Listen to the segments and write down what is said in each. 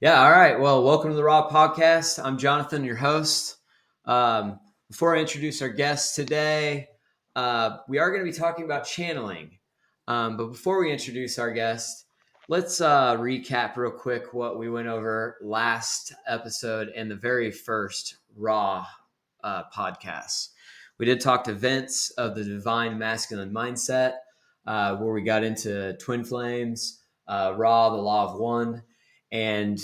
Yeah, all right. Well, welcome to the Raw Podcast. I'm Jonathan, your host. Before I introduce our guest today, we are going to be talking about channeling. But before we introduce our guest, let's recap real quick what we went over last episode and the very first Raw podcast. We did talk to Vince of the Divine Masculine Mindset, where we got into twin flames, Raw, the Law of One, and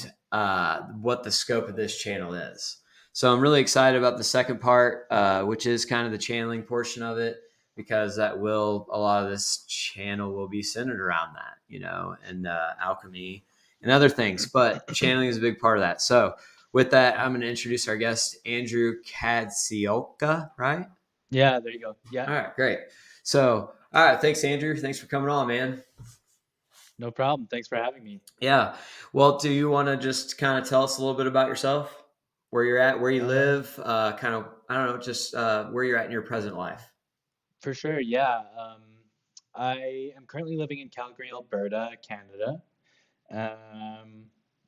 what the scope of this channel is. So I'm really excited about the second part, which is kind of the channeling portion of it, because a lot of this channel will be centered around that, and alchemy and other things. But channeling is a big part of that. So with that, I'm going to introduce our guest, Andrew Kadzioka, right? Yeah, there you go. Yeah, All right, great. So, all right, thanks, Andrew. Thanks for coming on, man. no problem. Thanks for having me. Yeah. Well, do you want to just kind of tell us a little bit about yourself, where you're at, where you Uh, live, kind of, I don't know, just where you're at in your present life? for sure. Yeah. I am currently living in Calgary, Alberta, Canada. Um,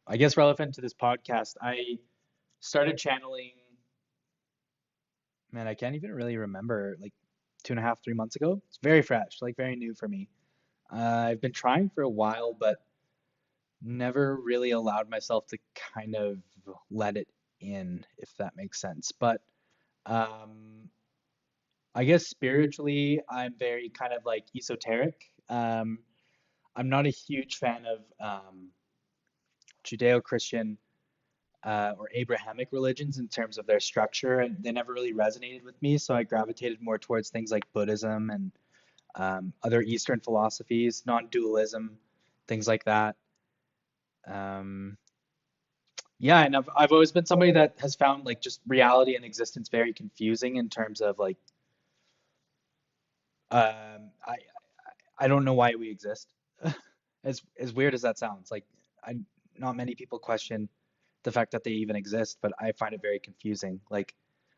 I guess relevant to this podcast, I started channeling, man, I can't even really remember, like 2.5, 3 months ago. It's very fresh, like very new for me. I've been trying for a while, but never really allowed myself to kind of let it in, if that makes sense. But um, I guess spiritually, I'm very kind of like esoteric. I'm not a huge fan of Judeo-Christian or Abrahamic religions in terms of their structure, and they never really resonated with me. So I gravitated more towards things like Buddhism and other Eastern philosophies, non-dualism, things like that. Um, yeah, and I've always been somebody that has found like just reality and existence very confusing in terms of like um, I I don't know why we exist. As weird as that sounds, like I not many people question the fact that they even exist, but I find it very confusing. Like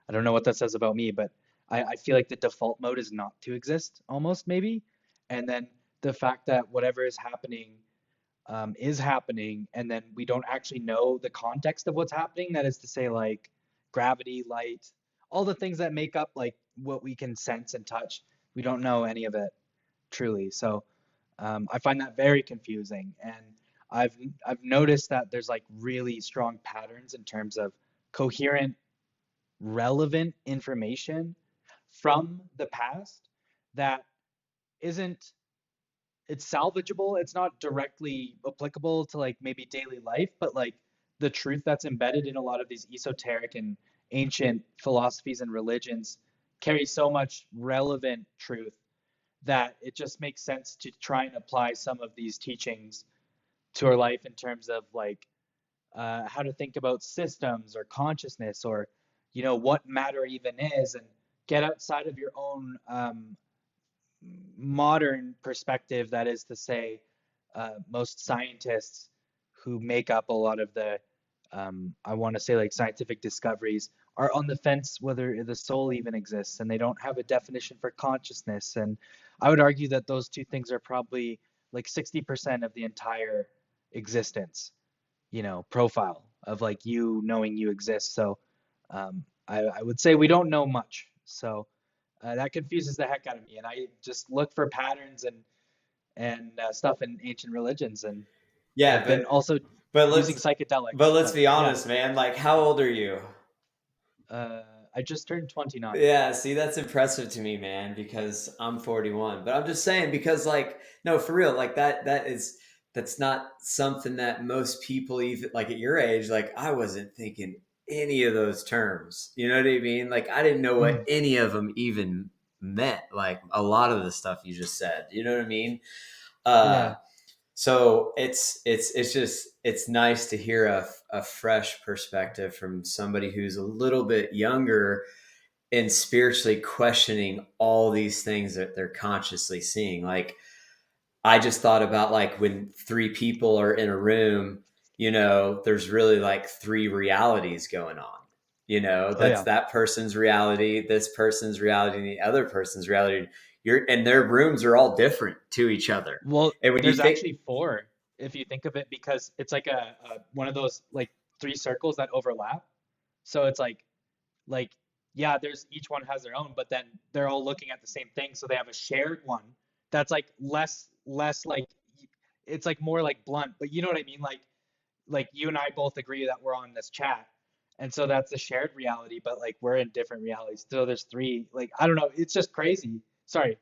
I don't know what that says about me, but I feel like the default mode is not to exist, almost maybe. And then the fact that whatever is happening, and then we don't actually know the context of what's happening. That is to say, like gravity, light, all the things that make up like what we can sense and touch. We don't know any of it truly. So I find that very confusing, and I've I've noticed that there's like really strong patterns in terms of coherent, relevant information from the past that isn't it's salvageable. It's not directly applicable to like maybe daily life, but like the truth that's embedded in a lot of these esoteric and ancient philosophies and religions carry so much relevant truth that it just makes sense to try and apply some of these teachings to our life in terms of like how to think about systems or consciousness or what matter even is, and get outside of your own modern perspective. That is to say, most scientists who make up a lot of the I want to say like scientific discoveries are on the fence whether the soul even exists, and they don't have a definition for consciousness. And I would argue that those two things are probably like 60% of the entire existence, profile of like you knowing you exist. So I would say we don't know much. So that confuses the heck out of me, and I just look for patterns and stuff in ancient religions, and Yeah, have been also but using let's but psychedelics. let's But be yeah, honest, man. Like, how old are you? uh, I just turned 29. Yeah, see, that's impressive to me, man, because I'm 41. But I'm just saying, because like, no, for real, like that's not something that most people, even like at your age, like I wasn't thinking any of those terms. You know what I mean? Like I didn't know what Mm, any of them even meant. Like a lot of the stuff you just said. You know what I mean? Uh yeah, so it's nice to hear a fresh perspective from somebody who's a little bit younger and spiritually questioning all these things that they're consciously seeing. Like I just thought about like when three people are in a room, there's really like three realities going on. oh That's yeah. that person's reality, this person's reality, and the other person's reality. And their rooms are all different to each other. Well, And when you there's think actually four. if you think of it, because it's like a one of those like three circles that overlap. So it's like yeah, there's each one has their own, but then they're all looking at the same thing, so they have a shared one that's like less like it's like more like blunt, but you know what I mean? Like you and I both agree that we're on this chat. And so that's a shared reality, but like we're in different realities. So there's three, like I don't know, it's just crazy. Sorry,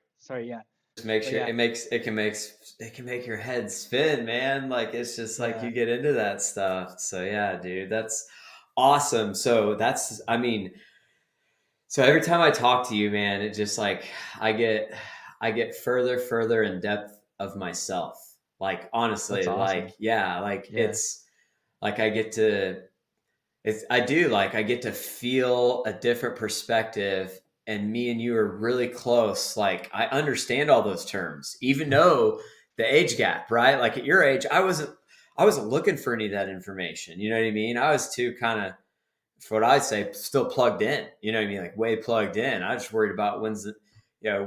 yeah. Just makes But your yeah, it can make your head spin, man. Like it's just like yeah, you get into that stuff. So yeah, dude, that's awesome. So that's I mean, so every time I talk to you, man, it just like I get I get further in depth of myself. Like that's honestly, like awesome. yeah, like Yeah, it's like I get to it's I do like I get to feel a different perspective, and me and you are really close. Like I understand all those terms, even though the age gap, right? Like at your age, I wasn't looking for any of that information. You know what I mean? I was too kind of, for what I'd say, still plugged in. You know what I mean? Like way plugged in. I was just worried about when's the, you know,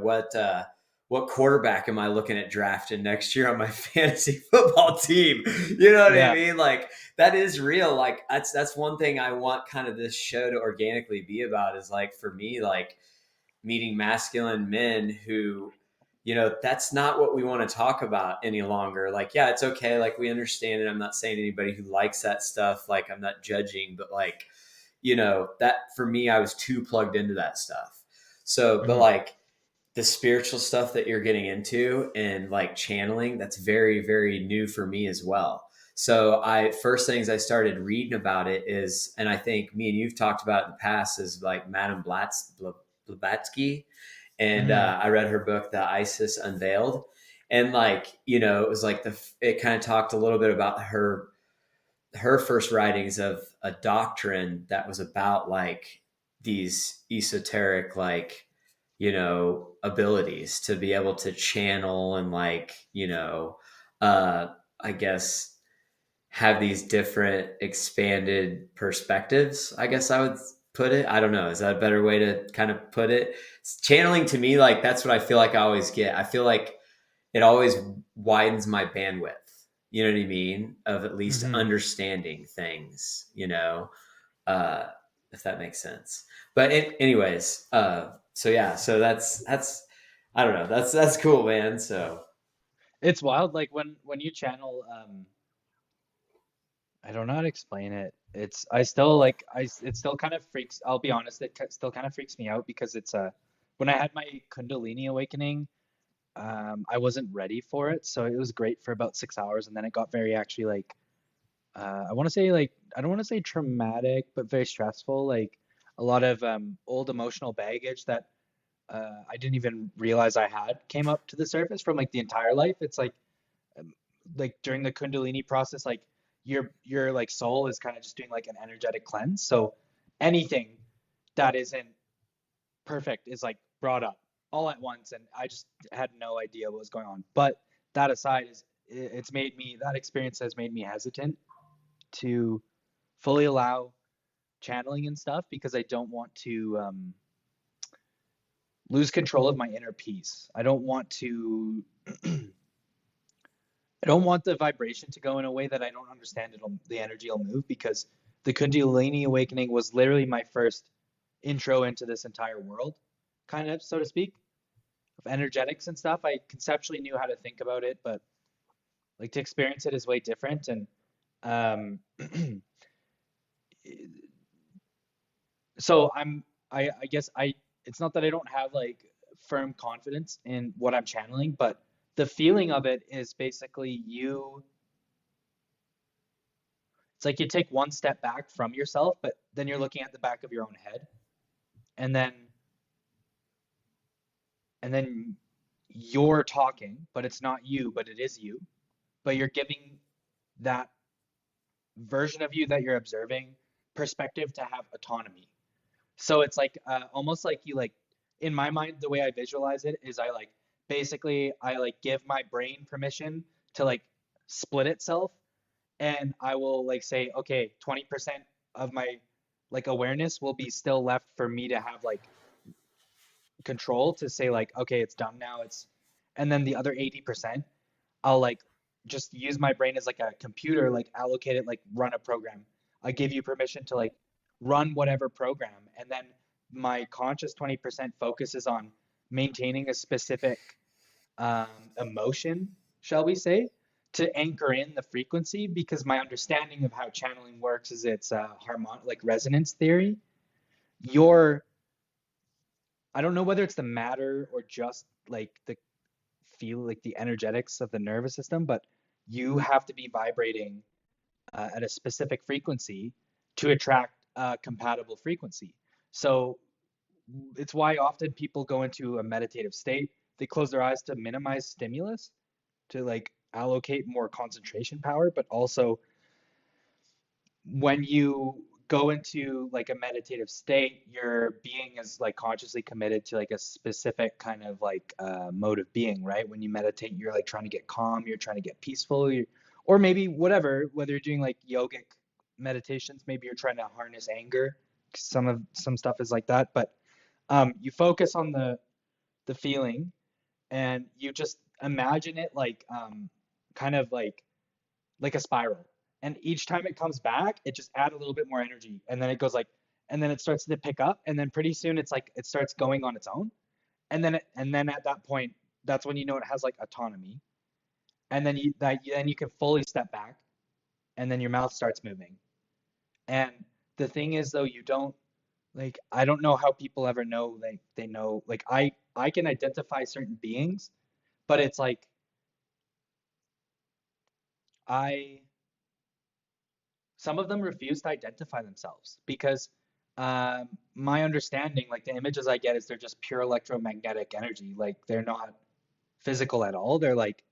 what quarterback am I looking at drafting next year on my fantasy football team? You know what I yeah. mean? Like that is real. Like that's one thing I want kind of this show to organically be about is like for me, like meeting masculine men who, you know, that's not what we want to talk about any longer. Like, yeah, it's okay. Like we understand it. I'm not saying anybody who likes that stuff, like I'm not judging, but like, you know, that for me, I was too plugged into that stuff. So, but Hmm. like the spiritual stuff that you're getting into and like channeling, that's very new for me as well. So I first things I started reading about it is, and I think me and you've talked about it in the past, is like Madame Blavatsky, and Hmm. I read her book, The Isis Unveiled, and like you know, it was like it kind of talked a little bit about her first writings of a doctrine that was about like these esoteric like you know abilities to be able to channel and like you know I guess have these different expanded perspectives, I guess I would put it. I don't know, is that a better way to kind of put it? Channeling to me, like that's what I feel like I always get. I feel like it always widens my bandwidth, you know what I mean, of at least Hmm. understanding things, you know, uh if that makes sense. But anyways, so yeah, so that's I don't know, that's cool, man. So It's wild. Like when you channel, I don't know how to explain it. It's I still like it still kind of freaks. I'll be honest, still kind of freaks me out because it's when I had my Kundalini awakening, I wasn't ready for it, so it was great for about 6 hours, and then it got very actually like I want to say like I don't want to say traumatic, but very stressful. Like a lot of old emotional baggage that I didn't even realize I had came up to the surface from like the entire life. It's um, like during the Kundalini process, like your like soul is kind of just doing like an energetic cleanse. So anything that isn't perfect is like brought up all at once, and I just had no idea what was going on. But that aside, it's made me that experience has made me hesitant to fully allow channeling and stuff because I don't want to lose control of my inner peace. I don't want the vibration to go in a way that I don't understand the energy will move because the Kundalini awakening was literally my first intro into this entire world, kind of, so to speak, of energetics and stuff. I conceptually knew how to think about it, but like to experience it is way different. And um, so I guess it's not that I don't have like firm confidence in what I'm channeling, but the feeling of it is basically it's like you take one step back from yourself, but then you're looking at the back of your own head, and then you're talking, but it's not you, but it is you. But you're giving that version of you that you're observing perspective to have autonomy. So it's like almost like you like in my mind, the way I visualize it is I like basically I like give my brain permission to like split itself, and I will like say, okay, 20% of my like awareness will be still left for me to have like control to say like, okay, it's done now. And then the other 80%, I'll like just use my brain as like a computer, like allocate it, like run a program. I give you permission to like run whatever program, and then my conscious 20% focuses on maintaining a specific um, emotion, shall we say, to anchor in the frequency. Because my understanding of how channeling works is it's harmonic, like resonance theory. Your, I don't know whether it's the matter or just like the feel, like the energetics of the nervous system, but you have to be vibrating at a specific frequency to attract a compatible frequency. So it's why often people go into a meditative state. They close their eyes to minimize stimulus, to like allocate more concentration power, but also when you go into like a meditative state, your being is like consciously committed to like a specific kind of like mode of being, right? When you meditate, you're like trying to get calm, you're trying to get peaceful, or maybe whatever, whether you're doing like yogic meditations, maybe you're trying to harness anger. Some stuff is like that, but you focus on the feeling, and you just imagine it like kind of like a spiral. And each time it comes back, it just add a little bit more energy. And then it goes like, and then it starts to pick up. And then pretty soon it's like, it starts going on its own. And then at that point, that's when you know it has like autonomy. And then then you can fully step back, and then your mouth starts moving. And the thing is though, you don't like, I don't know how people ever know, like they know, like I can identify certain beings, but it's like, I, some of them refuse to identify themselves because my understanding, like the images I get, is they're just pure electromagnetic energy. Like they're not physical at all. They're like,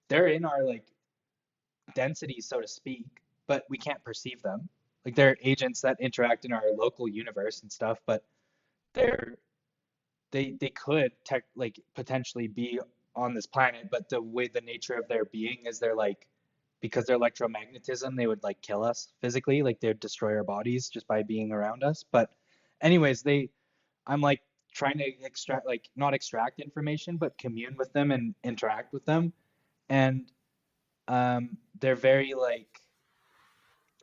they're in our like densities, so to speak, but we can't perceive them. Like they're agents that interact in our local universe and stuff, but they're they could like potentially be on this planet, but the way the nature of their being is, they're like, because their electromagnetism, they would like kill us physically, like they'd destroy our bodies just by being around us. But anyways, I'm like trying to extract, like not extract information, but commune with them and interact with them. And they're very like,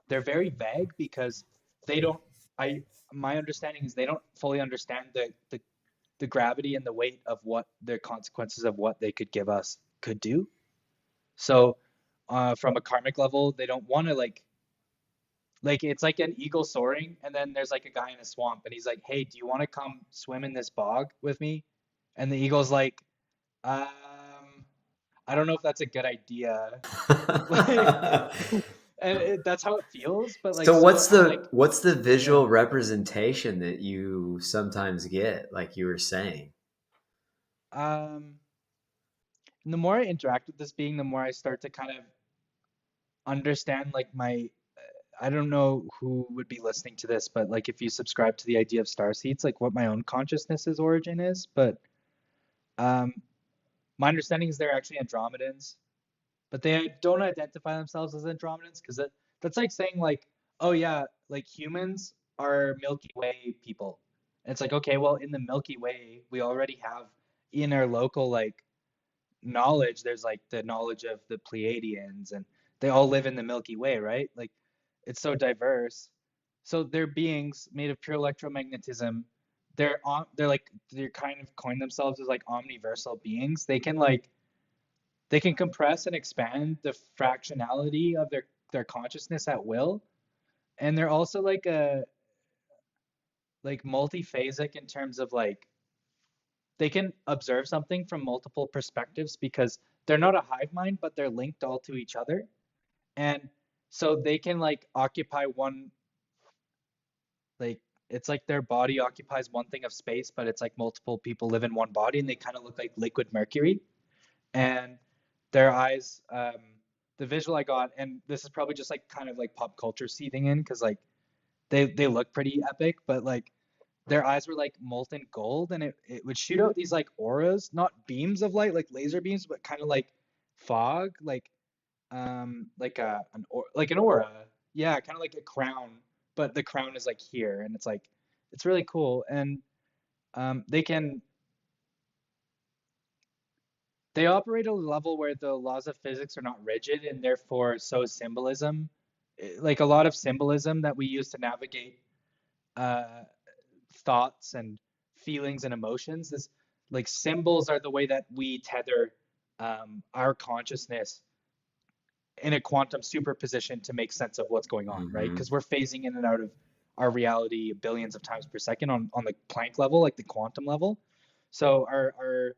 they're very vague because they don't, I, my understanding is they don't fully understand the gravity and the weight of what their consequences of what they could give us could do. So from a karmic level, they don't want to like it's like an eagle soaring, and then there's like a guy in a swamp, and he's like, "Hey, do you want to come swim in this bog with me?" And the eagle's like, "Um, I don't know if that's a good idea." Like, and that's how it feels. But like, So so I'm like, what's the yeah. visual representation that you sometimes get, like you were saying? Um, and the more I interact with this being, the more I start to kind of understand like my, I don't know who would be listening to this, but like if you subscribe to the idea of star seeds, like what my own consciousness's origin is. But um, my understanding is they're actually Andromedans, but they don't identify themselves as Andromedans because that's like saying like, oh yeah, like humans are Milky Way people. And it's like, okay, well, in the Milky Way, we already have in our local like knowledge, there's like the knowledge of the Pleiadians, and they all live in the Milky Way, right? Like it's so diverse. So they're beings made of pure electromagnetism. They're like, they're kind of coined themselves as like omniversal beings. They can compress and expand the fractionality of their consciousness at will. And they're also like a like multiphasic in terms of like, they can observe something from multiple perspectives because they're not a hive mind, but they're linked all to each other. And so they can like occupy one, like it's like their body occupies one thing of space, but it's like multiple people live in one body, and they kind of look like liquid mercury. And their eyes, the visual I got, and this is probably just like kind of like pop culture seething in because like they look pretty epic, but like their eyes were like molten gold, and it would shoot out these like auras, not beams of light like laser beams, but kind of like fog, like like an aura. Yeah, kind of like a crown, but the crown is like here, and it's like, it's really cool. And they can they operate at a level where the laws of physics are not rigid and therefore so symbolism, like a lot of symbolism that we use to navigate uh, thoughts and feelings and emotions. This like symbols are the way that we tether our consciousness in a quantum superposition to make sense of what's going on, right? Mm-hmm. Because we're phasing in and out of our reality billions of times per second on the Planck level, like the quantum level. So our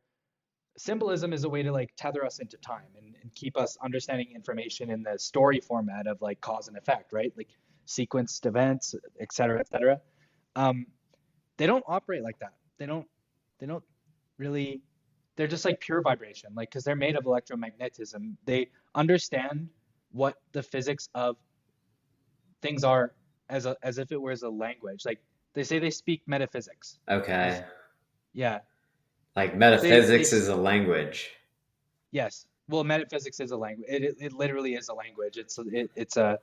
symbolism is a way to like tether us into time and keep us understanding information in the story format of like cause and effect, right? Like sequenced events, et cetera, et cetera. Um, they don't operate like that. They don't really, they're just like pure vibration, like because they're made of electromagnetism. They understand what the physics of things are as if it was a language. Like they say they speak metaphysics. Is Okay. yeah. Like They metaphysics is a language. yes. Well, metaphysics is a language. It literally is a language. It's a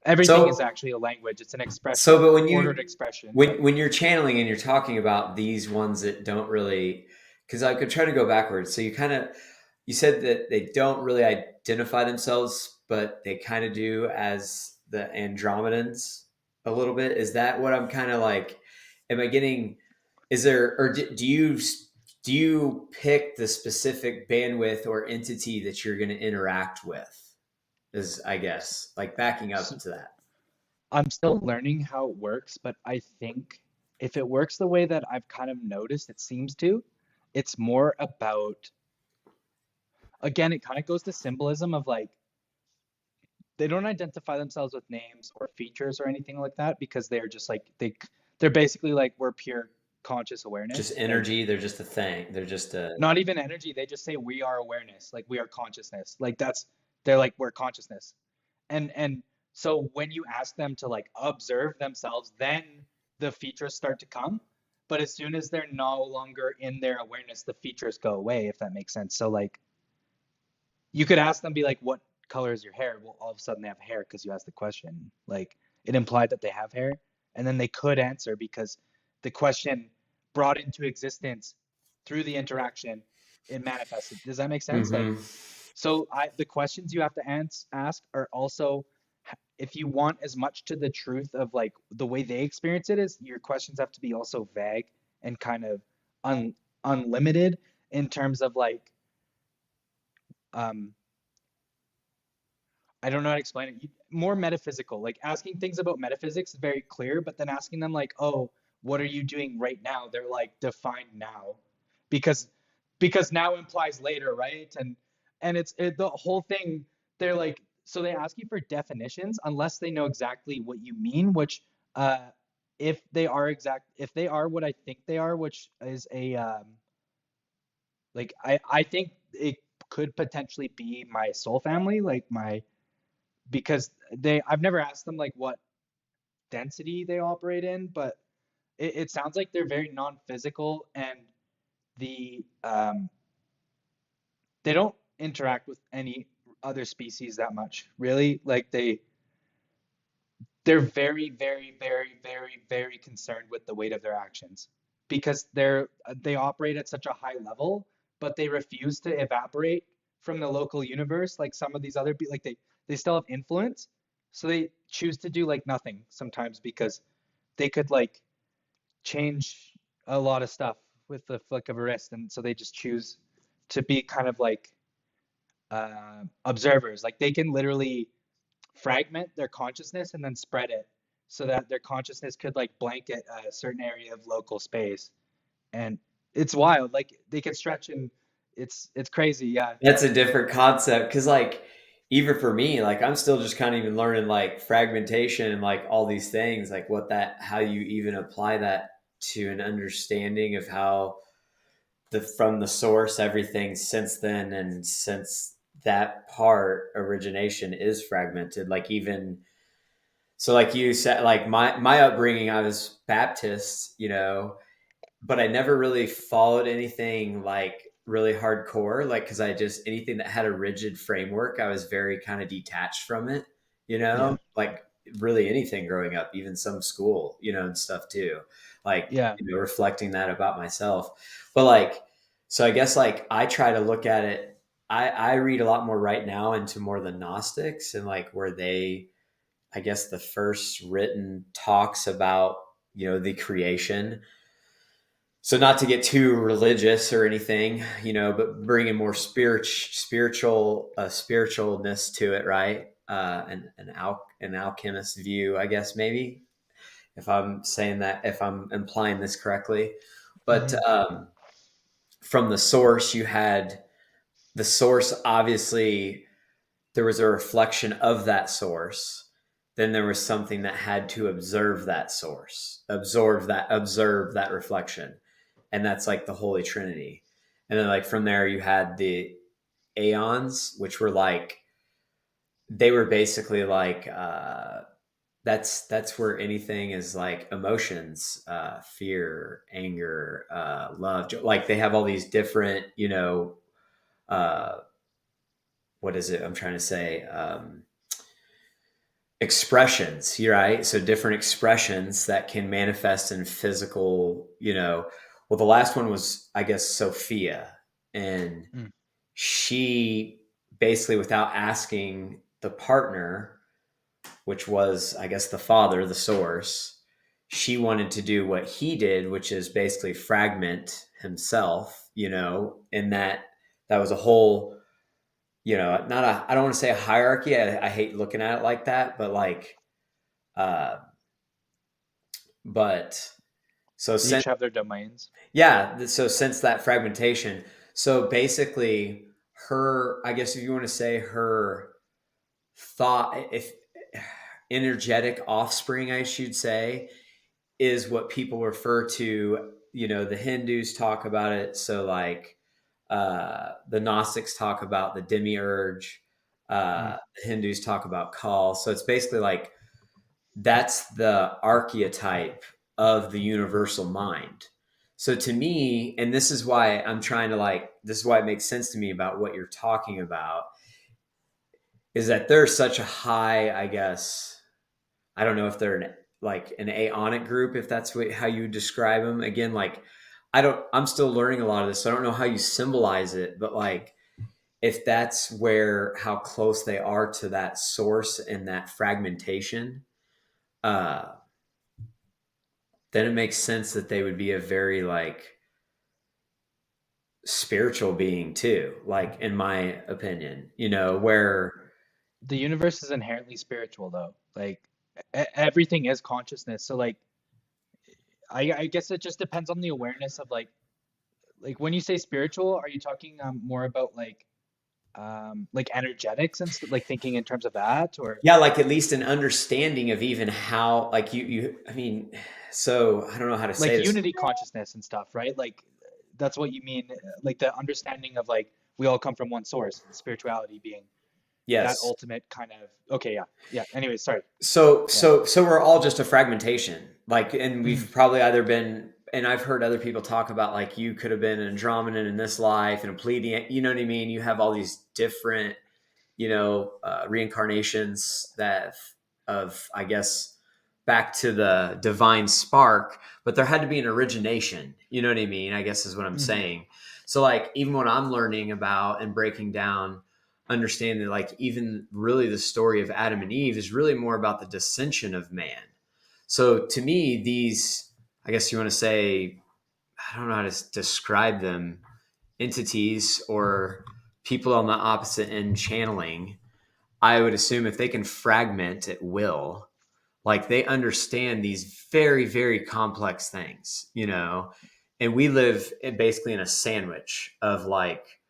everything is So actually a language. It's an So, expression, but when ordered you expression. when But when you're channeling and you're talking about these ones that don't really, because I could try to go backwards. So you said that they don't really identify themselves, but they kind of do as the Andromedans a little bit. Is that what I'm kind of like? Am I getting? Is there or do you pick the specific bandwidth or entity that you're going to interact with? Is I guess like backing up to that. I'm still learning how it works, but I think if it works the way that I've kind of noticed it seems to, it's more about, again, it kind of goes to symbolism of like, they don't identify themselves with names or features or anything like that because they're just like, they're basically like, we're pure conscious Just awareness. Like, energy. They're just a thing. They're just a not even energy, they just say we are awareness, like we are consciousness. Like they're like, we're consciousness. And so when you ask them to like observe themselves, then the features start to come. But as soon as they're no longer in their awareness, the features go away, if that makes sense. So like you could ask them, be like, what color is your hair? Well, all of a sudden they have hair because you asked the question. Like it implied that they have hair. And then they could answer because the question brought into existence through the interaction, it manifested. Does that make sense? Like mm-hmm. so the questions you have to ask are also, if you want as much to the truth of like the way they experience it, is your questions have to be also vague and kind of un, unlimited in terms of like um I don't know how to explain it. More metaphysical. Like asking things about metaphysics is very clear, but then asking them like, "Oh, what are you doing right now?" They're like, "Define now," because now implies later, right? And the whole thing. They're like, so they ask you for definitions unless they know exactly what you mean. Which, uh, if they are what I think they are, which is a like I think it could potentially be my soul family, like my because I've never asked them like what density they operate in, but it sounds like they're very non-physical and the they don't interact with any other species that much, really. Like they're very, very, very, very, very concerned with the weight of their actions because they operate at such a high level, but they refuse to evaporate from the local universe like some of these other like they still have influence, so they choose to do like nothing sometimes because they could like change a lot of stuff with the flick of a wrist, and so they just choose to be kind of like observers. Like they can literally fragment their consciousness and then spread it so that their consciousness could like blanket a certain area of local space. And it's wild. Like they can stretch and it's crazy. Yeah. That's a different concept because, like, even for me, like, I'm still just kind of even learning like fragmentation and like all these things, like how you even apply that to an understanding of how from the source everything since then and since that part origination is fragmented. Like even so, like you said, like my upbringing, I was Baptist, but I never really followed anything like really hardcore, like because I just anything that had a rigid framework, I was very kind of detached from it, Yeah. like really anything growing up, even some school, and stuff too, like Yeah. reflecting that about myself. But like, So I guess like I try to look at it. I read a lot more right now into more the Gnostics and like where they, I guess the first written talks about, the creation. So not to get too religious or anything, but bringing more spiritualness to it, right? An alchemist view, I guess, maybe, if I'm saying that, if I'm implying this correctly. But Hmm. from the source, you had the source, obviously, there was a reflection of that source. Then there was something that had to observe that source, observe that reflection. And that's like the Holy Trinity. And then like from there you had the aeons, which were like, they were basically like that's where anything is like emotions, fear, anger, love, like they have all these different, uh what is it I'm trying to say, expressions, right? So different expressions that can manifest in physical, well, the last one was, I guess, Sophia. And Mm. she basically, without asking the partner, which was, I guess, the father, the source, she wanted to do what he did, which is basically fragment himself, and that was a whole, not a, I don't want to say a hierarchy. I hate looking at it like that, but like, uh, but so They each since, have their domains. yeah, so since that fragmentation, so basically her, I guess if you want to say her thought, if energetic offspring, I should say, is what people refer to, the Hindus talk about it. So like, the Gnostics talk about the demiurge, Mm. the Hindus talk about Kal. So it's basically like, that's the archetype of the universal mind. So to me, and this is why I'm trying to like, this is why it makes sense to me about what you're talking about, is that there's such a high, I guess, I don't know if they're like an aeonic group, if that's how you describe them. Again, like, I'm still learning a lot of this, so I don't know how you symbolize it, but like, if that's where, how close they are to that source and that fragmentation, uh, then it makes sense that they would be a very like spiritual being too, like in my opinion, where, The universe is inherently spiritual, though. Like everything is consciousness. So like, I guess it just depends on the awareness of like when you say spiritual, are you talking more about like energetics and stuff, like thinking in terms of that, or yeah, like at least an understanding of even how, like I mean, so I don't know how to say like this. unity consciousness and stuff, right? Like that's what you mean, like the understanding of like we all come from one source, spirituality being that Yes. ultimate kind of, okay, yeah, yeah. Anyways, sorry. So Yeah. we're all just a fragmentation. Like, and Mhm. we've probably either been, and I've heard other people talk about like, you could have been an Andromedan in this life and a Pleiadian, you know what I mean? You have all these different, reincarnations that of, I guess, back to the divine spark, but there had to be an origination. You know what I mean? I guess is what I'm Mhm. saying. So like, even when I'm learning about and breaking down, understanding like even really the story of Adam and Eve is really more about the dissension of man. So to me, these, I guess you want to say, I don't know how to describe them, entities or people on the opposite end channeling, I would assume if they can fragment at will, like they understand these very, very complex things, and we live basically in a sandwich of like,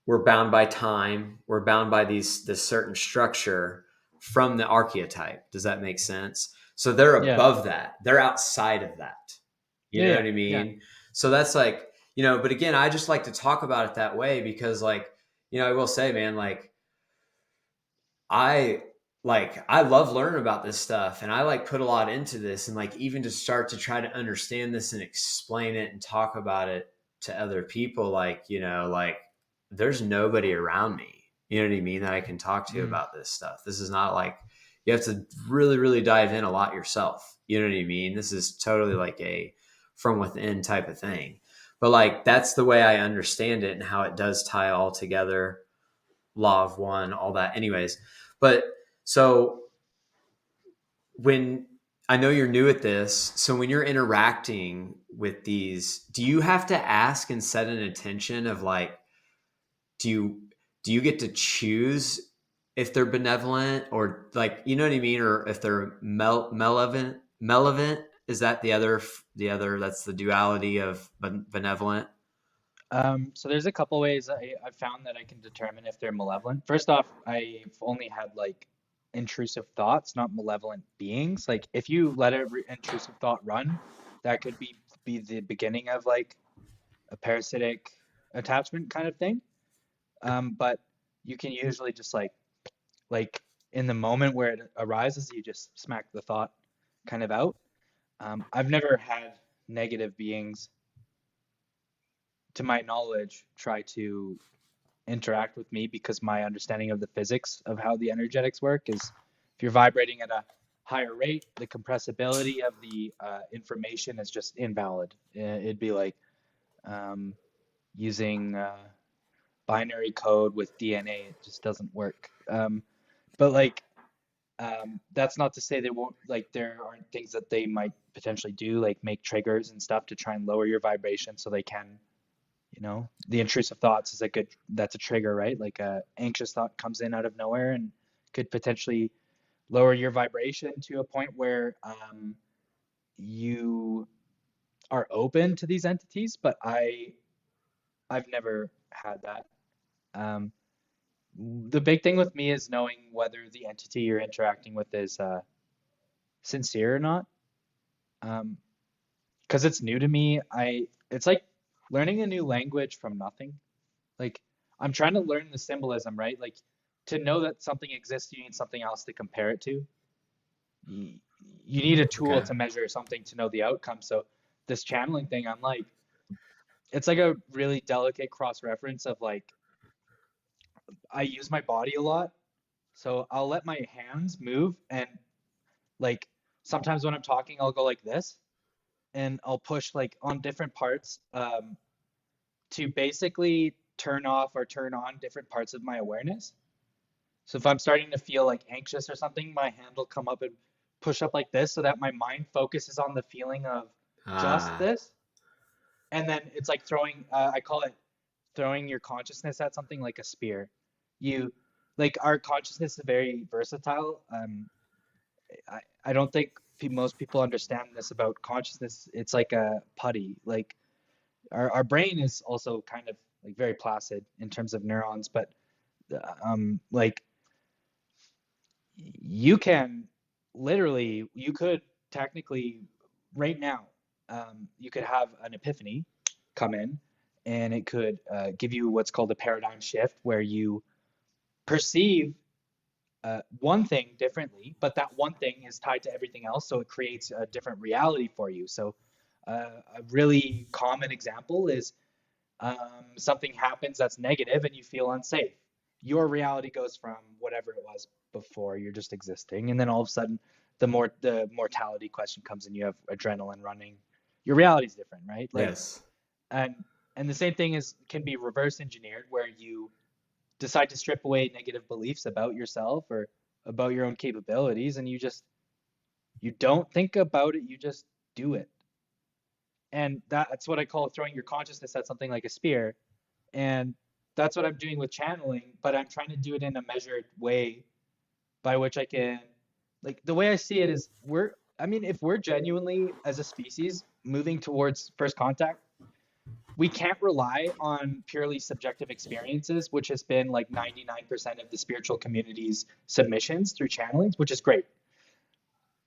we're bound by time, we're bound by this certain structure from the archetype. Does that make sense? So they're Yeah. above that, they're outside of that. You Yeah. know Yeah. what I Yeah. mean? So that's like, but again, I just like to talk about it that way because like, I will say, man, like, I I love learning about this stuff and I like put a lot into this, and like even to start to try to understand this and explain it and talk about it to other people, like, like there's nobody around me, you know what I mean, that I can talk to Mm. about this stuff. This is not like, you have to really, really dive in a lot yourself. You know what I mean? This is totally like a from within type of thing. but like that's the way I understand it and how it does tie all together. Law of one, all that. Anyways, but so when I know you're new at this, so when you're interacting with these, do you have to ask and set an intention of like, do you do you get to choose if they're benevolent or like you know what I mean, or if they're malevolent? Malevolent, is that the other that's the duality of benevolent? So there's a couple ways I've found that I can determine if they're malevolent. First off, I've only had like intrusive thoughts, not malevolent beings. Like if you let an intrusive thought run, that could be the beginning of like a parasitic attachment kind of thing. But you can usually just like in the moment where it arises, you just smack the thought kind of out. I've never had negative beings, to my knowledge, try to interact with me because my understanding of the physics of how the energetics work is if you're vibrating at a higher rate, the compressibility of the information is just invalid. It'd be like um, using binary code with DNA. It just doesn't work. But like, that's not to say they won't, like, there aren't things that they might potentially do, like make triggers and stuff to try and lower your vibration so they can, the intrusive thoughts is that's a trigger, right? Like a anxious thought comes in out of nowhere and could potentially lower your vibration to a point where you are open to these entities. But I've never had that. Um, the big thing with me is knowing whether the entity you're interacting with is sincere or not. Um, because it's new to me. It's like learning a new language from nothing. Like I'm trying to learn the symbolism, right? Like to know that something exists, you need something else to compare it to. You, you need a tool Okay. to measure something to know the outcome. So this channeling thing, I'm like, it's like a really delicate cross reference of like I use my body a lot, so I'll let my hands move and like sometimes when I'm talking, I'll go like this and I'll push like on different parts to basically turn off or turn on different parts of my awareness. So if I'm starting to feel like anxious or something, my hand will come up and push up like this so that my mind focuses on the feeling of just Ah, this. And then it's like throwing, I call it throwing your consciousness at something like a spear. You, like, our consciousness is very versatile. I don't think most people understand this about consciousness. It's like a putty. Like, our brain is also kind of like very placid in terms of neurons, but like you can literally, you could technically right now, you could have an epiphany come in and it could give you what's called a paradigm shift where you perceive one thing differently, but that one thing is tied to everything else, so it creates a different reality for you. So, a really common example is something happens that's negative and you feel unsafe. Your reality goes from whatever it was before, you're just existing, and then all of a sudden, the mortality question comes and you have adrenaline running. Your reality is different, right? Like, yes. and the same thing is can be reverse engineered, where you decide to strip away negative beliefs about yourself or about your own capabilities, and you don't think about it, you just do it. And that's what I call throwing your consciousness at something like a spear. And that's what I'm doing with channeling, but I'm trying to do it in a measured way by which I can, like, the way I see it is I mean, if we're genuinely as a species moving towards first contact, we can't rely on purely subjective experiences, which has been like 99% of the spiritual community's submissions through channelings, which is great.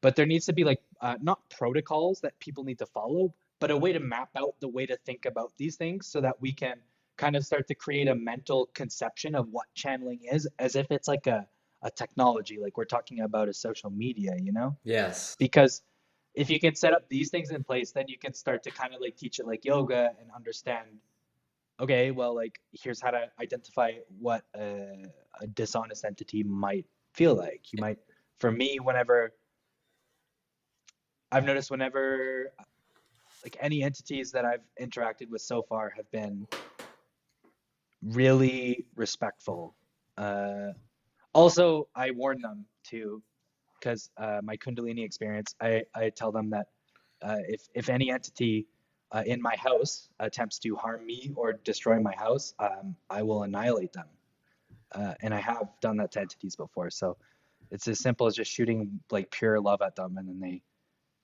But there needs to be like not protocols that people need to follow, but a way to map out the way to think about these things so that we can kind of start to create a mental conception of what channeling is as if it's like a technology, like we're talking about a social media, Yes. Because if you can set up these things in place, then you can start to kind of like teach it like yoga and understand, okay, well, like here's how to identify what a dishonest entity might feel like. You might, for me, whenever I've noticed whenever like any entities that I've interacted with so far have been really respectful. Uh, Also, I warn them too, because my Kundalini experience, I tell them that if any entity in my house attempts to harm me or destroy my house, I will annihilate them. And I have done that to entities before. So it's as simple as just shooting like pure love at them, and then they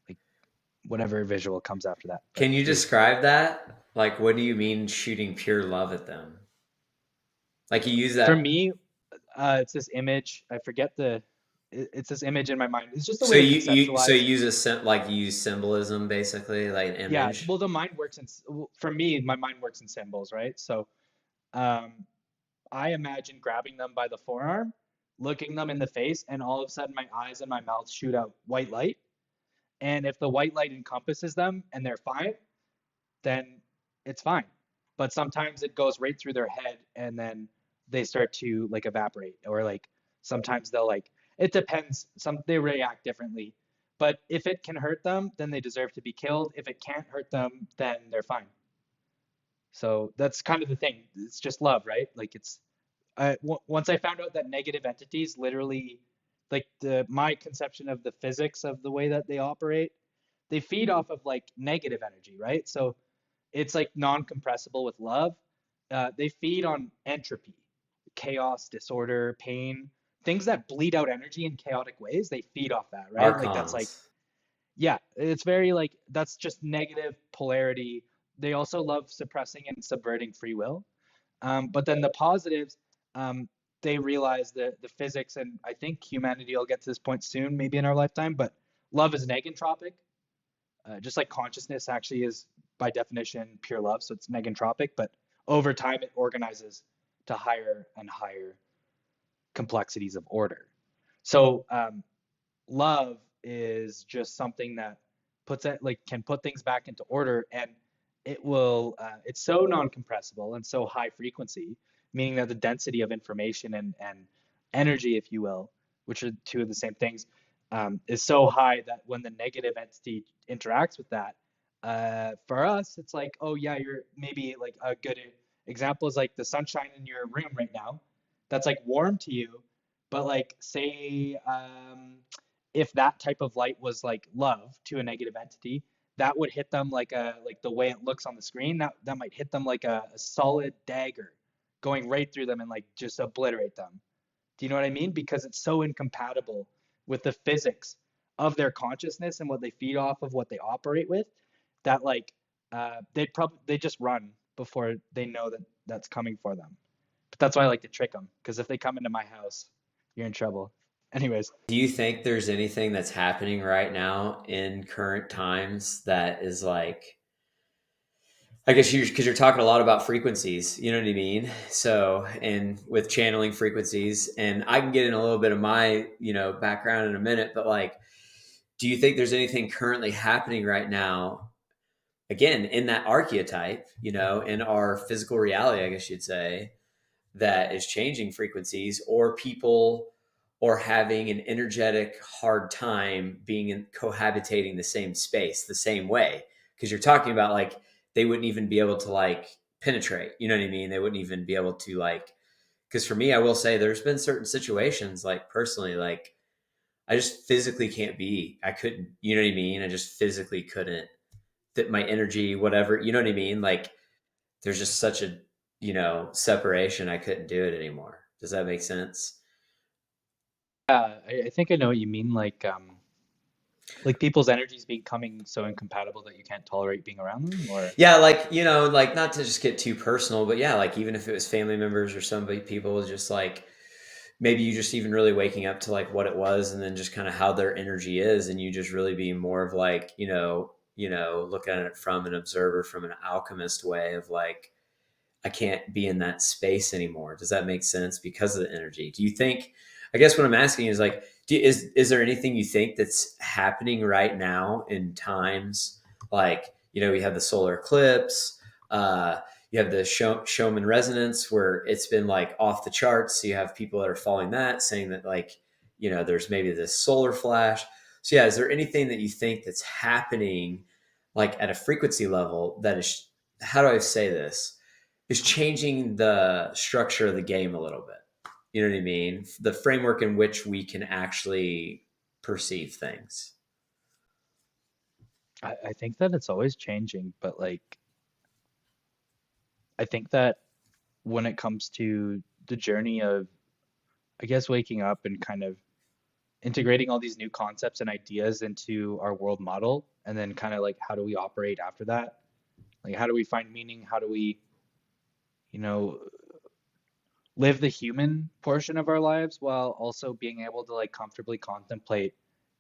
like whatever visual comes after that. But Can you they, describe that? Like, what do you mean shooting pure love at them? Like you use for that. me, it's this image. I forget it's this image in my mind. It's just a So way to you conceptualize. use like you use symbolism basically, like an Yeah, image. well, the mind works in, for me, my mind works in symbols, right? So, um, I imagine grabbing them by the forearm, looking them in the face, and all of a sudden my eyes and my mouth shoot out white light. And if the white light encompasses them and they're fine, then it's fine. But sometimes it goes right through their head and then they start to like evaporate, or like sometimes they'll like, it depends. Some they react differently. But if it can hurt them, then they deserve to be killed. If it can't hurt them, then they're fine. So that's kind of the thing. It's just love, right? Like it's once I found out that negative entities literally, like my conception of the physics of the way that they operate, they feed off of like negative energy, right? So it's like non-compressible with love. They feed on entropy, chaos, disorder, pain, things that bleed out energy in chaotic ways. They feed off that, right? Like that's like, Archons. yeah, it's very like that's just negative polarity. They also love suppressing and subverting free will. But then the positives, um, they realize the physics, and I think humanity will get to this point soon, maybe in our lifetime. But love is negentropic, just like consciousness actually is by definition pure love, so it's negentropic. But over time, it organizes to higher and higher complexities of order. So love is just something that puts it like can put things back into order, and it will it's so non-compressible and so high frequency, meaning that the density of information and energy, if you will, which are two of the same things, is so high that when the negative entity interacts with that, for us it's like, oh yeah, you're maybe like a good example is like the sunshine in your room right now, that's like warm to you, but like say if that type of light was like love to a negative entity, that would hit them like a like the way it looks on the screen. That might hit them like a solid dagger, going right through them and like just obliterate them. Do you know what I mean? Because it's so incompatible with the physics of their consciousness and what they feed off of, what they operate with, that like they just run before they know that that's coming for them. But that's why I like to trick them, because if they come into my house, you're in trouble. Anyways, Do you think there's anything that's happening right now in current times that is like, I guess you because you're talking a lot about frequencies, you know what I mean? So, and with channeling frequencies, and I can get in a little bit of my, background in a minute, but like, do you think there's anything currently happening right now, again, in that archetype, in our physical reality, I guess you'd say, that is changing frequencies, or people or having an energetic hard time being in cohabitating the same space the same way, because you're talking about like they wouldn't even be able to like penetrate, you know what I mean? They wouldn't even be able to like, because for me, I will say there's been certain situations, like personally, like I just physically can't be, I couldn't, you know what I mean? I just physically couldn't fit my energy, whatever, you know what I mean? Like there's just such a, separation. I couldn't do it anymore. Does that make sense? yeah, I think I know what you mean. Like people's energies becoming so incompatible that you can't tolerate being around them, or Yeah, like, like not to just get too personal, but yeah, like even if it was family members or somebody, people just like maybe you just even really waking up to like what it was and then just kind of how their energy is, and you just really being more of like, looking at it from an observer, from an alchemist way of like, I can't be in that space anymore. Does that make sense? Because of the energy. Do you think, I guess what I'm asking is like, is there anything you think that's happening right now in times like, you have the solar eclipse, you have the Schumann resonance where it's been like off the charts. So you have people that are following that saying that like, there's maybe this solar flash. So yeah, is there anything that you think that's happening like at a frequency level that is, how do I say this, is changing the structure of the game a little bit. You know what I mean? The framework in which we can actually perceive things. I think that it's always changing, but like I think that when it comes to the journey of, I guess, waking up and kind of integrating all these new concepts and ideas into our world model, and then kind of like how do we operate after that? Like how do we find meaning? How do we, you know, live the human portion of our lives while also being able to like comfortably contemplate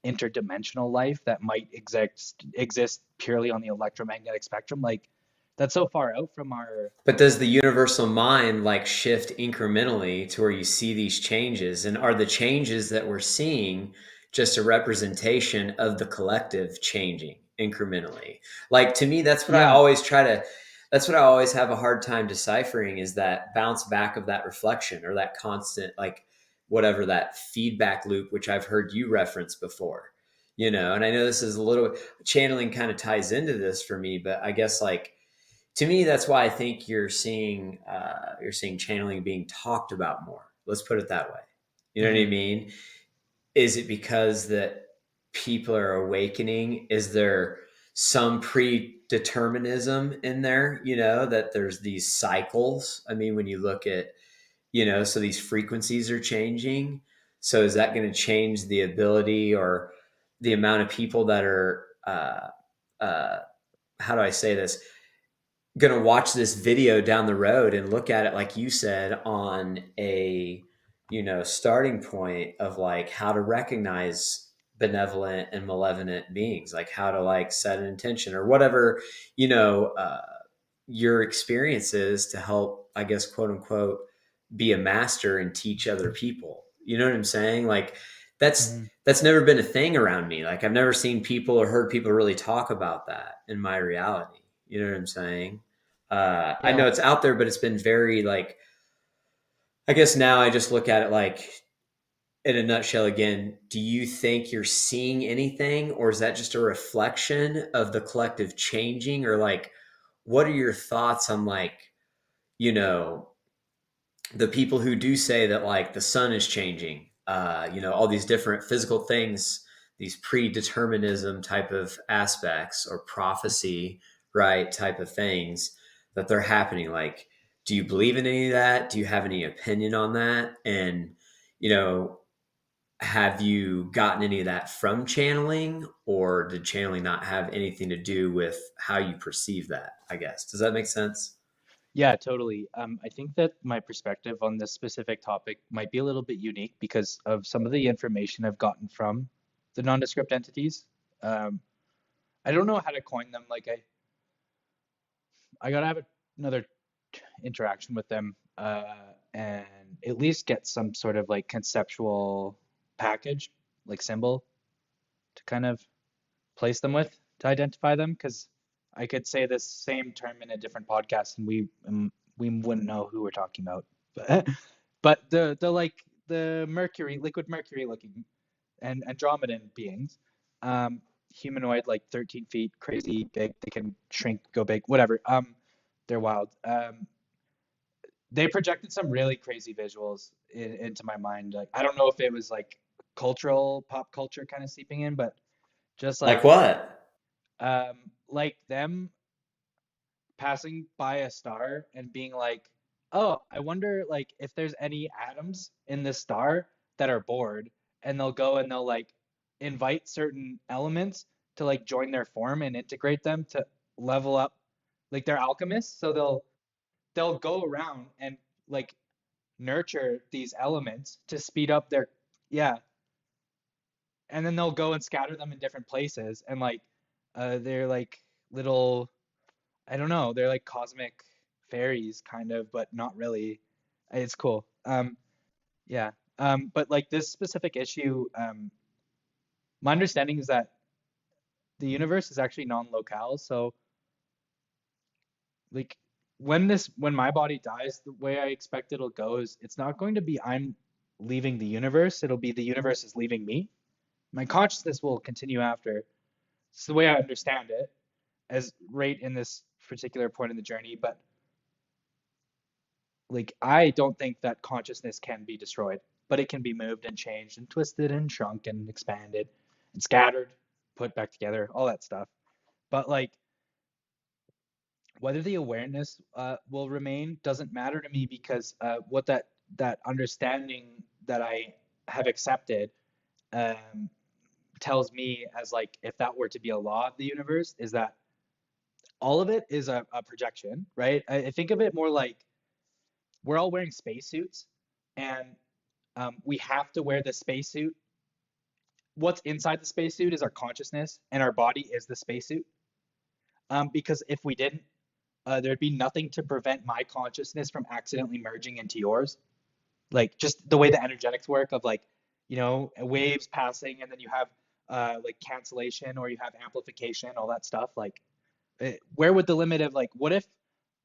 interdimensional life that might exist purely on the electromagnetic spectrum? Like that's so far out from our. But does the universal mind like shift incrementally to where you see these changes? And are the changes that we're seeing just a representation of the collective changing incrementally? Like to me, Yeah. that's what I always have a hard time deciphering, is that bounce back of that reflection, or that constant, like whatever, that feedback loop, which I've heard you reference before, and I know this is a little, channeling kind of ties into this for me, but I guess like, to me, that's why I think you're seeing channeling being talked about more. Let's put it that way. You know what I Hmm. mean? Is it because that people are awakening? Is there some predeterminism in there? That there's these cycles. I mean, when you look at, so these frequencies are changing. So is that going to change the ability or the amount of people that are, uh, how do I say this? Going to watch this video down the road and look at it, like you said, on a starting point of like how to recognize benevolent and malevolent beings, like how to like set an intention or whatever, you know uh, your experiences to help, I guess, quote unquote, be a master and teach other people. You know what I'm saying? Like that's Hmm. that's never been a thing around me. Like I've never seen people or heard people really talk about that in my reality. You know what I'm saying? I know Yeah. it's out there, but it's been very like, I guess now I just look at it like, in a nutshell again, do you think you're seeing anything, or is that just a reflection of the collective changing? Or like, what are your thoughts on like, you know, the people who do say that like the sun is changing, all these different physical things, these predeterminism type of aspects or prophecy, right, type of things that they're happening. Like, do you believe in any of that? Do you have any opinion on that? And, you know, have you gotten any of that from channeling, or did channeling not have anything to do with how you perceive that? I guess. Does that make sense? Yeah, totally. I think that my perspective on this specific topic might be a little bit unique because of some of the information I've gotten from the nondescript entities. Um, I don't know how to coin them. Like I gotta have another interaction with them, and at least get some sort of like conceptual package, like symbol, to kind of place them with to identify them. Because I could say this same term in a different podcast, and we wouldn't know who we're talking about. But the like the mercury, liquid mercury looking and Andromedan beings, um, humanoid, like 13 feet, crazy big. They can shrink, go big, whatever. They're wild. They projected some really crazy visuals into my mind. Like I don't know if it was like cultural, pop culture kind of seeping in, but just Like what? like them passing by a star and being like, "Oh, I wonder like if there's any atoms in this star that are bored," and they'll go and they'll like invite certain elements to like join their form and integrate them to level up. Like they're alchemists, so they'll go around and like nurture these elements to speed up their, yeah, and then they'll go and scatter them in different places and like they're like little, I don't know. They're like cosmic fairies, kind of, but not really. It's cool. Yeah. But like this specific issue, my understanding is that the universe is actually non-locale. So like when my body dies, the way I expect it'll go is it's not going to be I'm leaving the universe. It'll be the universe is leaving me. My consciousness will continue after. It's the way I understand it. as right in this particular point in the journey, but like I don't think that consciousness can be destroyed, but it can be moved and changed and twisted and shrunk and expanded and scattered, put back together, all that stuff. But like whether the awareness will remain doesn't matter to me because what that understanding that I have accepted um, tells me as like if that were to be a law of the universe is that all of it is a projection, right? I think of it more like we're all wearing spacesuits and we have to wear the spacesuit. What's inside the spacesuit is our consciousness, and our body is the spacesuit. Because if we didn't, there'd be nothing to prevent my consciousness from accidentally merging into yours. Like just the way the energetics work of like, waves passing, and then you have like cancellation or you have amplification, all that stuff. Like, where would the limit of like, what if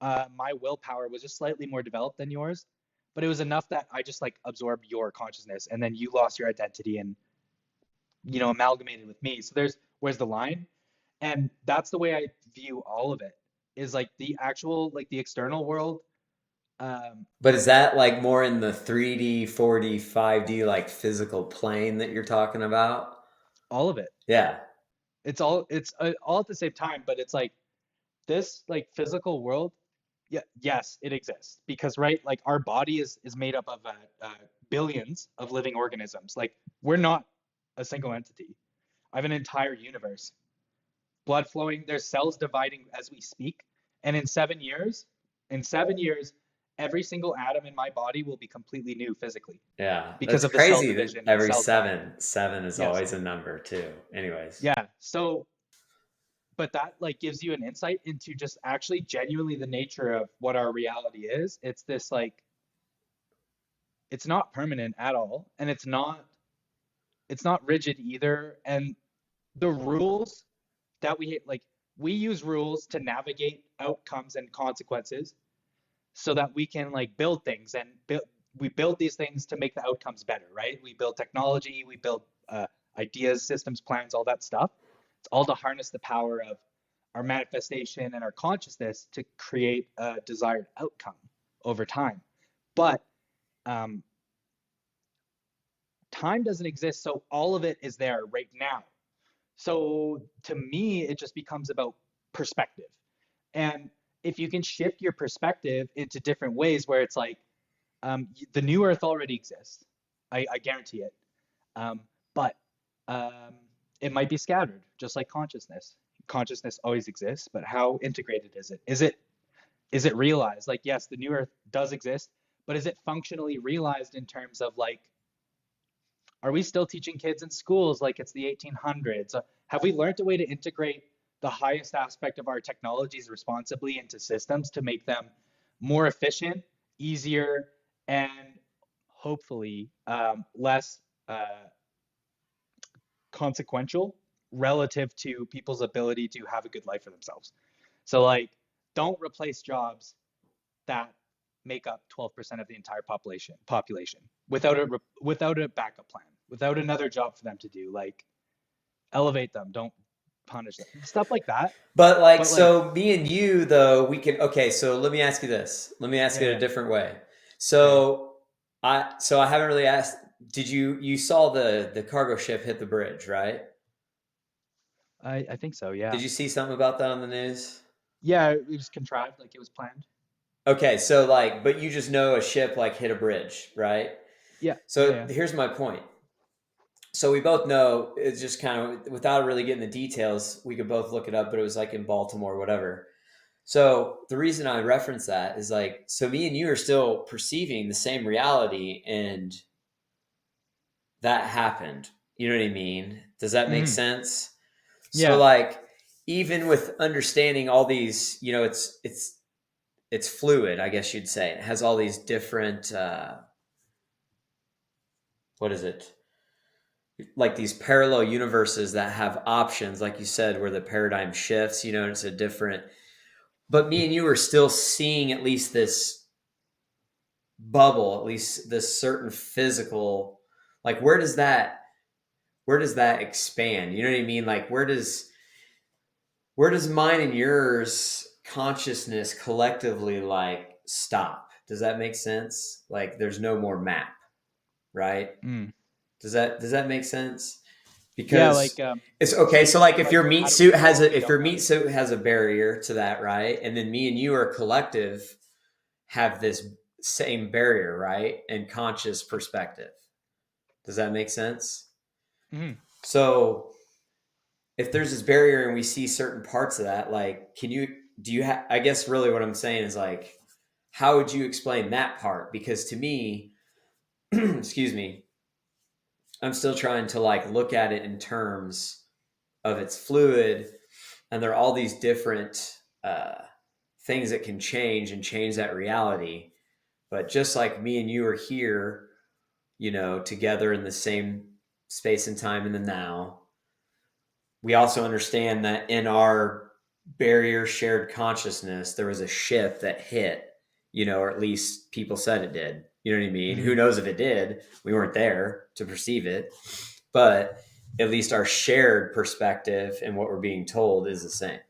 my willpower was just slightly more developed than yours, but it was enough that I just like absorbed your consciousness, and then you lost your identity and amalgamated with me. So where's the line? And that's the way I view all of it. Is like the actual like the external world. But is that like more in the 3D, 4D, 5D like physical plane that you're talking about? All of it. Yeah. It's all at the same time, but it's like this like physical world. Yeah, yes, it exists because right, like our body is made up of billions of living organisms. Like we're not a single entity. I have an entire universe. Blood flowing, there's cells dividing as we speak. And in 7 years, every single atom in my body will be completely new physically Yeah. because That's of the cell crazy that division and the every cells dying. seven is Yes. always a number too. Anyways. Yeah. So, but that like gives you an insight into just actually genuinely the nature of what our reality is. It's this like, it's not permanent at all. And it's not rigid either. And the rules that we use rules to navigate outcomes and consequences so that we can like build things and we build these things to make the outcomes better, right? We build technology, we build ideas, systems, plans, all that stuff. It's all to harness the power of our manifestation and our consciousness to create a desired outcome over time. But um, time doesn't exist, so all of it is there right now. So to me, it just becomes about perspective. And if you can shift your perspective into different ways where it's like, the new earth already exists, I guarantee it. Um, but um, it might be scattered, just like consciousness. Consciousness always exists, but how integrated is it? Is it realized? Like, yes, the new earth does exist, but is it functionally realized in terms of like, are we still teaching kids in schools like it's the 1800s? Have we learned a way to integrate the highest aspect of our technologies responsibly into systems to make them more efficient, easier, and hopefully less consequential relative to people's ability to have a good life for themselves? So, like, don't replace jobs that make up 12% of the entire population without a backup plan, without another job for them to do. Like elevate them, don't punish them. Stuff like that. But like, But like, so me and you though, we can, okay, so let me ask you this. Let me ask yeah, it a yeah. different way. Okay. So I haven't really asked, did you saw the cargo ship hit the bridge, right? I think so, yeah. Did you see something about that on the news? Yeah, it was contrived, like it was planned. Okay, so like, but you just know a ship like hit a bridge, right? Yeah, yeah, So yeah. here's my point. So we both know it's just kind of without really getting the details, we could both look it up, but it was like in Baltimore, whatever. So the reason I reference that is like, so me and you are still perceiving the same reality, and that happened. You know what I mean? Does that make Hmm. sense? So Yeah. like, even with understanding all these, it's fluid, I guess you'd say. It has all these different, what is it? Like these parallel universes that have options, like you said, where the paradigm shifts, and it's a different, but me and you are still seeing at least this bubble, at least this certain physical, like where does that expand? You know what I mean? Like where does mine and yours consciousness collectively like stop? Does that make sense? Like there's no more map, right? Mm. Does that make sense? Yeah, Because like it's so okay. you So mean like if like your meat how do we suit know has and we a if don't your know? meat suit has a barrier to that, right? And then me and you are collective have this same barrier, right? And conscious perspective. Does that make sense? Mm. So if there's this barrier and we see certain parts of that, like, do you have, I guess really what I'm saying is like, how would you explain that part? Because to me, excuse me, I'm still trying to like look at it in terms of it's fluid and there are all these different things that can change and change that reality. But just like me and you are here, together in the same space and time in the now, we also understand that in our barrier shared consciousness, there was a shift that hit, or at least people said it did. You know what I mean? Who Mm. knows if it did? We weren't there to perceive it, but at least our shared perspective and what we're being told is the same.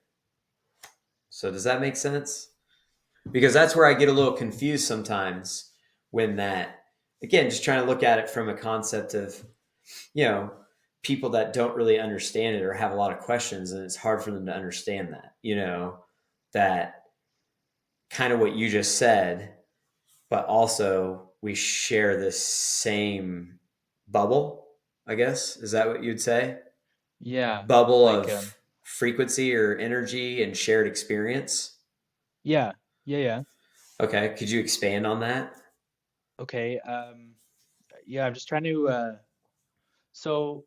So, does that make sense? Because that's where I get a little confused sometimes when that, again, just trying to look at it from a concept of, you know, people that don't really understand it or have a lot of questions, and it's hard for them to understand that, that kind of what you just said, but also we share the same bubble, I guess. Is that what you'd say? Yeah, Bubble like of frequency or energy and shared experience. yeah, yeah, yeah. Okay. Could you expand on that? Okay. Yeah, I'm just trying to so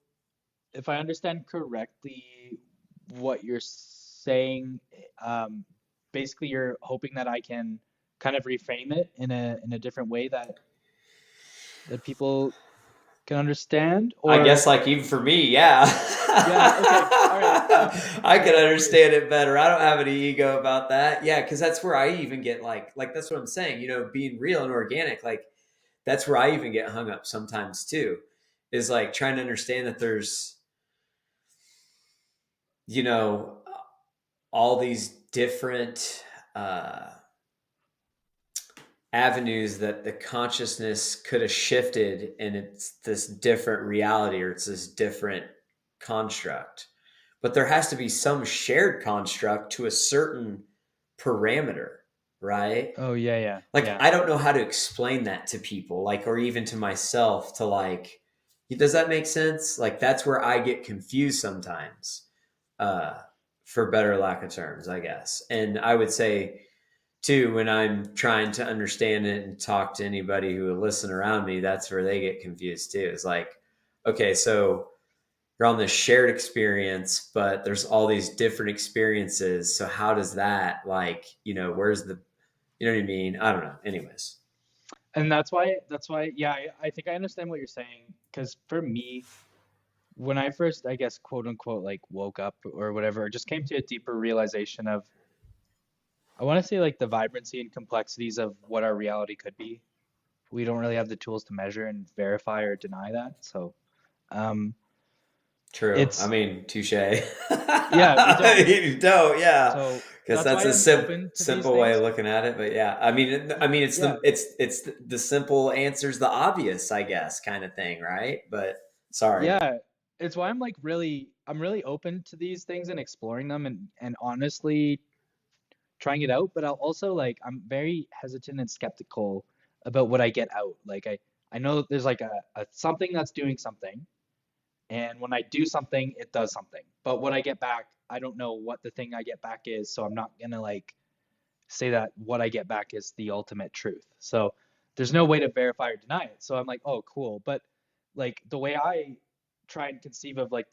if I understand correctly what you're saying, um basically you're hoping that I can kind of reframe it in a different way that people can understand I or guess like even for me, yeah. yeah, okay. All right. I can So understand it better. I don't have any ego about that. Yeah, because that's where I even get like that's what I'm saying, being real and organic, like that's where I even get hung up sometimes too. Is like trying to understand that there's, you know, all these different avenues that the consciousness could have shifted and it's this different reality or it's this different construct, but there has to be some shared construct to a certain parameter, right? oh yeah, yeah, Like yeah. I don't know how to explain that to people, like, or even to myself, to like, does that make sense? Like that's where I get confused sometimes, uh for better lack of terms, I guess. And I would say too, when I'm trying to understand it and talk to anybody who will listen around me, that's where they get confused too. It's like, okay, so you're on this shared experience, but there's all these different experiences. So how does that like, where's the, you know what I mean? I don't know. Anyways. And that's why yeah, I think I understand what you're saying because for me when I first, I guess, quote unquote, like woke up or whatever, it just came to a deeper realization of, I want to say like the vibrancy and complexities of what our reality could be. We don't really have the tools to measure and verify or deny that. So, um, True. I it's, mean, touche. yeah, we don't. You don't, yeah. So Because that's that's why a I'm open to these simple way of things. looking at it. But yeah, I mean, it's Yeah. the simple answer's the obvious, I guess, kind of thing, right? But sorry. Yeah. It's why I'm like I'm really open to these things and exploring them and honestly trying it out, but I'll also like I'm very hesitant and skeptical about what I get out. Like I know that there's like a something that's doing something, and when I do something, it does something. But what I get back, I don't know what the thing I get back is, so I'm not gonna like say that what I get back is the ultimate truth. So there's no way to verify or deny it. So I'm like, oh, cool. But like the way I try and conceive of like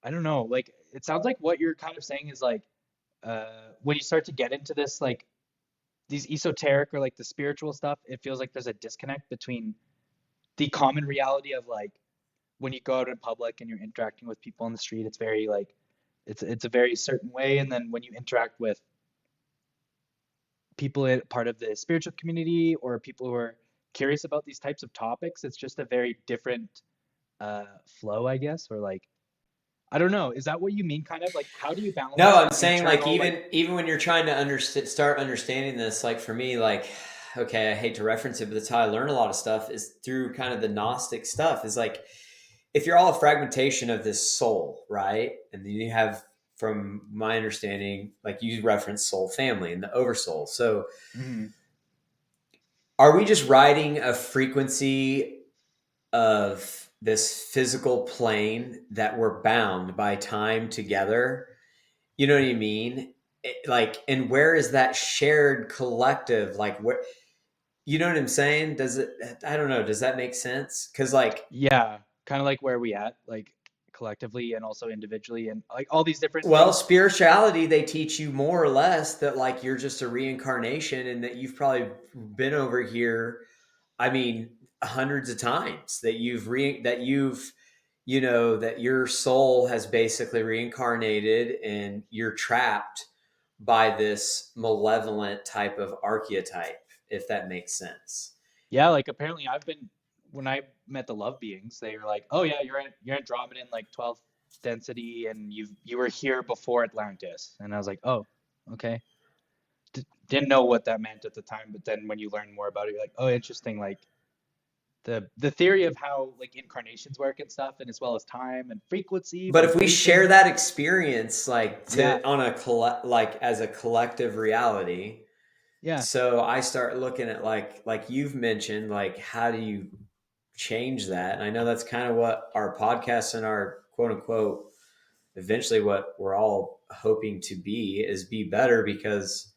I don't know, like it sounds like what you're kind of saying is like when you start to get into this like these esoteric or like the spiritual stuff, it feels like there's a disconnect between the common reality of like when you go out in public and you're interacting with people on the street, it's very like it's a very certain way, and then when you interact with people in part of the spiritual community or people who are curious about these types of topics, it's just a very different flow, I guess, or like I don't know. Is that what you mean? Kind of like, how do you No, balance I'm saying like internal, like, even when you're trying to start understanding this, like for me, like okay, I hate to reference it, but that's how I learn a lot of stuff is through kind of the Gnostic stuff. Is like if you're all a fragmentation of this soul, right? And then you have, from my understanding, like you reference soul family and the oversoul. So mhm. are we just riding a frequency of this physical plane that we're bound by time together? You know what I mean? Like, and where is that shared collective? Like, where, you know what I'm saying? Does it, I don't know. Does that make sense? Cause like, Yeah, kind of like where we at, like collectively and also individually, and like all these different well, things. spirituality, they teach you more or less that like you're just a reincarnation and that you've probably been over here. I mean, hundreds of times that you've, you know, that your soul has basically reincarnated and you're trapped by this malevolent type of archetype, if that makes sense. Yeah, like apparently I've been when I met the love beings, they were like, "Oh yeah, you're Andromedan like 12th density and you were here before Atlantis." And I was like, "Oh, okay." Didn't know what that meant at the time, but then when you learn more about it, you're like, "Oh, interesting." Like the theory of how like incarnations work and stuff, and as well as time and frequency, But if we share vibration. that experience like Yeah, to on a like as a collective reality, yeah, so I start looking at like you've mentioned, like how do you change that? And I know that's kind of what our podcast and our quote unquote eventually what we're all hoping to be is be better because